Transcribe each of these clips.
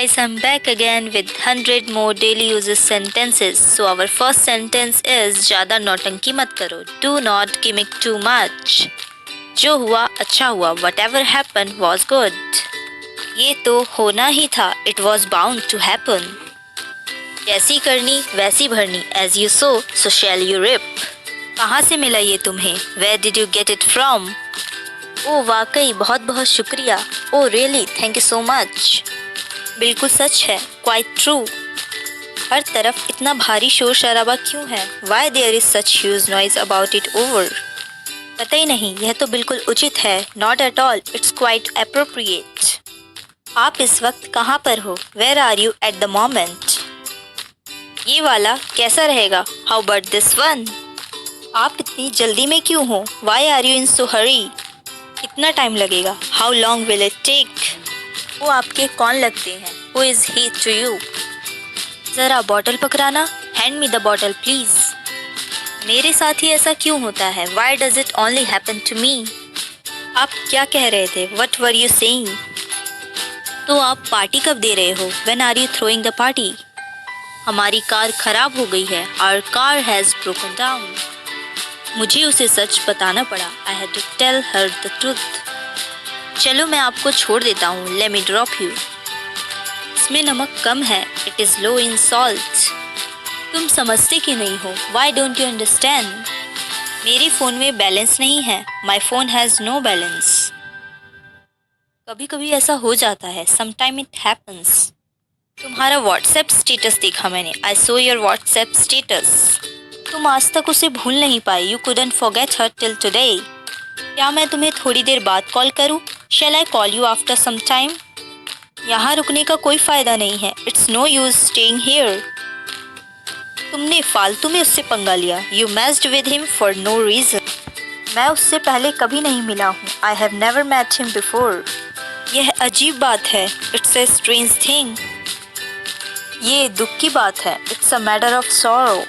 guys, I'm back again with 100 more daily uses sentences. So our first sentence is ज़्यादा नौटंकी मत करो. Do not gimmick too much. जो हुआ अच्छा हुआ. Whatever happened was good. ये तो होना ही था. It was bound to happen. जैसी करनी वैसी भरनी. As you sow, so shall you reap. कहाँ से मिला ये तुम्हें? Where did you get it from? ओह वाकई बहुत बहुत शुक्रिया. Oh really thank you so much. बिल्कुल सच है. Quite true. हर तरफ इतना भारी शोर शराबा क्यों है? Why there is such huge noise about it over. पता ही नहीं, यह तो बिल्कुल उचित है. Not at all, it's quite appropriate. आप इस वक्त कहाँ पर हो? Where are you at the moment. ये वाला कैसा रहेगा? How about this one. आप इतनी जल्दी में क्यों हो? Why are you in so hurry. कितना टाइम लगेगा? How long will it take. वो आपके कौन लगते हैं? Who is he to you. ज़रा बॉटल पकड़ाना. Hand me the bottle please. मेरे साथ ही ऐसा क्यों होता है? Why does it only happen to me. आप क्या कह रहे थे? What were you saying. तो आप पार्टी कब दे रहे हो? When are you throwing the party. हमारी कार खराब हो गई है. Our car has broken down. मुझे उसे सच बताना पड़ा. I had to tell her the truth. चलो मैं आपको छोड़ देता हूँ. Let me drop you. इसमें नमक कम है. It is low in salt. तुम समझते क्यों नहीं हो? Why don't you understand. मेरे फ़ोन में बैलेंस नहीं है. My phone has no balance. कभी कभी ऐसा हो जाता है. Sometime it happens. तुम्हारा व्हाट्सएप स्टेटस देखा मैंने. I saw your WhatsApp status. तुम आज तक उसे भूल नहीं पाई. You couldn't forget her till today. क्या मैं तुम्हें थोड़ी देर बाद कॉल करूं? Shall I call you after some time. यहाँ रुकने का कोई फ़ायदा नहीं है. It's no use staying here. तुमने फालतू में उससे पंगा लिया. You messed with him for no reason. मैं उससे पहले कभी नहीं मिला हूँ. I have never met him before. यह अजीब बात है. It's a strange thing. ये दुख की बात है. It's a matter of sorrow.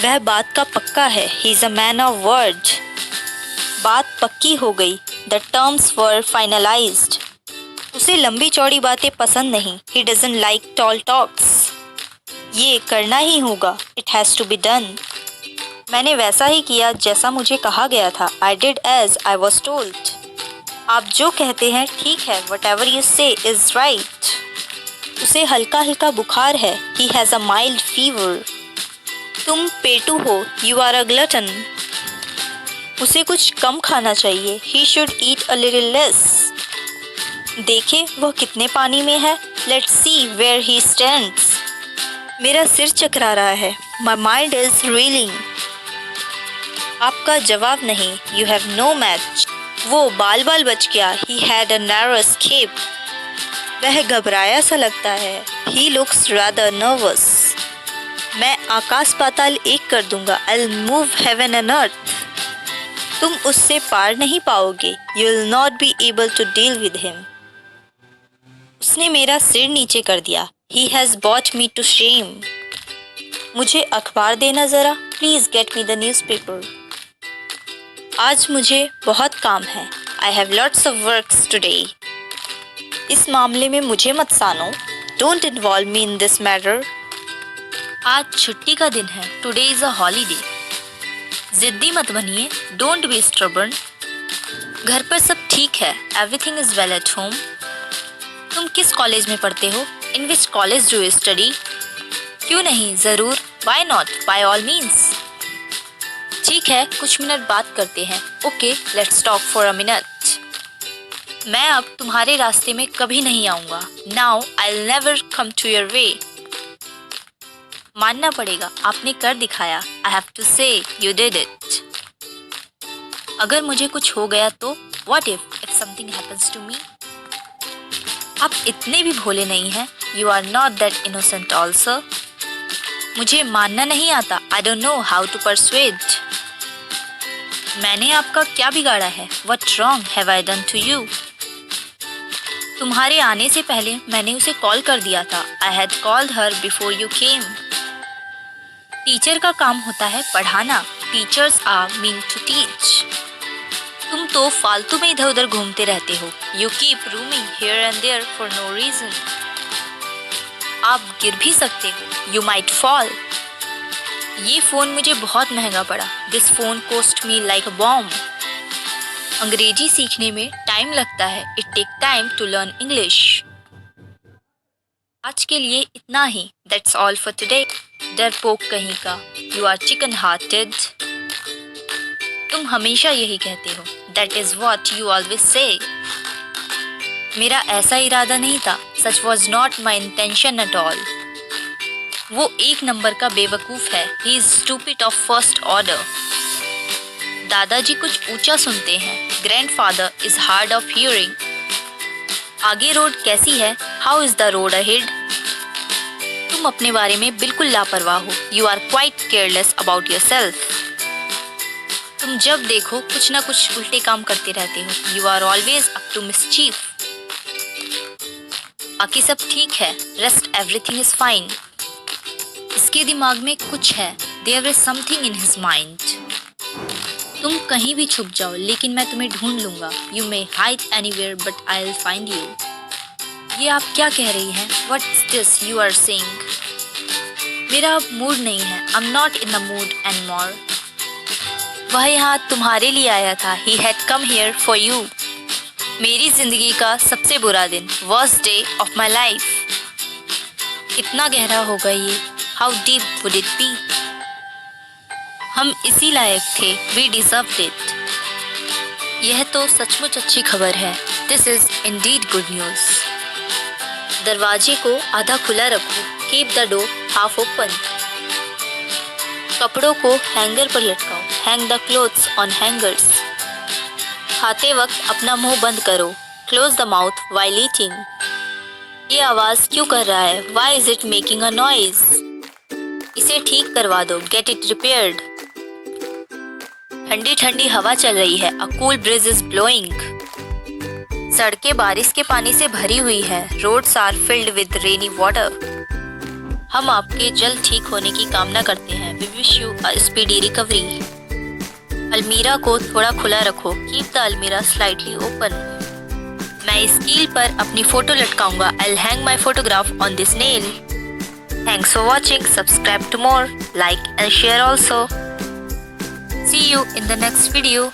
वह बात का पक्का है. He is a man of word. बात पक्की हो गई. The terms were finalised. उसे लंबी चौड़ी बातें पसंद नहीं. He doesn't like tall talks. ये करना ही होगा. It has to be done. मैंने वैसा ही किया जैसा मुझे कहा गया था. I did as I was told. आप जो कहते हैं ठीक है. वट एवर यू से इज़ राइट. उसे हल्का हल्का बुखार है. He has a mild fever. तुम पेटू हो. You are a glutton. उसे कुछ कम खाना चाहिए. He should eat a little less. देखे वह कितने पानी में है. Let's see where he stands. मेरा सिर चकरा रहा है. My mind is reeling. आपका जवाब नहीं. You have no match. वो बाल बाल बच गया. He had a narrow escape. वह घबराया सा लगता है. He looks rather nervous. मैं आकाश पाताल एक कर दूंगा. I will move heaven and earth. तुम उससे पार नहीं पाओगे. You will not be able to deal with him. उसने मेरा सिर नीचे कर दिया. He has bought me to shame. मुझे अखबार देना ज़रा. Please get me the newspaper. आज मुझे बहुत काम है. I have lots of works today. इस मामले में मुझे मत सानो. Don't involve me in this matter. आज छुट्टी का दिन है. Today is a holiday. ज़िद्दी मत बनिए. Don't be stubborn. घर पर सब ठीक है. Everything is well at home. तुम किस कॉलेज में पढ़ते हो? In which college do you study. क्यों नहीं, ज़रूर. Why not, by all means. ठीक है, कुछ मिनट बात करते हैं. Okay, let's talk for a minute. मैं अब तुम्हारे रास्ते में कभी नहीं आऊँगा. Now I will never come to your way. मानना पड़ेगा, आपने कर दिखाया. I have to say you did it. अगर मुझे कुछ हो गया तो what if something happens to me. आप इतने भी भोले नहीं हैं. You are not that innocent also. मुझे मानना नहीं आता. I don't know how to persuade. मैंने आपका क्या बिगाड़ा है? What wrong have I done to you. तुम्हारे आने से पहले मैंने उसे कॉल कर दिया था. I had called her before you came. Teacher का काम होता है पढ़ाना. Teachers are mean to teach. तुम तो फालतू में इधर उधर घूमते रहते हो. You keep roaming here and there for no reason. आप गिर भी सकते हो, यू माइट फॉल। ये फ़ोन मुझे बहुत महंगा पड़ा, this phone cost me like a bomb. अंग्रेजी सीखने में टाइम लगता है, it take time to learn English. आज के लिए इतना ही, दैट्स ऑल फॉर टुडे। डरपोक कहीं का, यू आर चिकन हार्टेड। तुम हमेशा यही कहते हो, that is what you always say. मेरा ऐसा इरादा नहीं था, such was not my intention at all. वो एक नंबर का बेवकूफ है, he is stupid of first order. दादाजी कुछ ऊंचा सुनते हैं, grandfather is hard of hearing. आगे रोड कैसी है, how is the road ahead. तुम अपने बारे में बिल्कुल लापरवाह हो, you are quite careless about yourself. तुम जब देखो कुछ ना कुछ उल्टे काम करते रहते हो, you are always up to mischief. बाकी सब ठीक है, रेस्ट एवरीथिंग इज फाइन। इसके दिमाग में कुछ है, there is something in his mind. तुम कहीं भी छुप जाओ लेकिन मैं तुम्हें ढूंढ लूंगा, you may hide anywhere but I will find you. ये आप क्या कह रही हैं, what's this you are saying. मेरा अब मूड नहीं है, I am not in the mood anymore. वह यहाँ तुम्हारे लिए आया था, he had come here for you. मेरी जिंदगी का सबसे बुरा दिन, worst day of my life. कितना गहरा होगा ये, how deep would it be. हम इसी लायक थे, वी डिजर्व्ड इट। यह तो सचमुच अच्छी खबर है, this is indeed good news. दरवाजे को आधा खुला रखो, keep the door half open. कपड़ों को हैंगर पर लटकाओ, hang the clothes on hangers. खाते वक्त अपना मुंह बंद करो, close the mouth while eating. ये आवाज क्यों कर रहा है, why is it making a noise. इसे ठीक करवा दो, गेट इट रिपेयर्ड। ठंडी ठंडी हवा चल रही है, a cool breeze is blowing. सड़कें बारिश के पानी से भरी हुई है, roads are filled with rainy water. हम आपके जल्द ठीक होने की कामना करते हैं, we wish you a speedy recovery. अलमीरा को थोड़ा खुला रखो, keep the almirah slightly open. मैं इस कील पर अपनी फोटो लटकाऊंगा, I will hang my photograph on this nail. Thanks for watching, subscribe to more, like and share also. See you in the next video.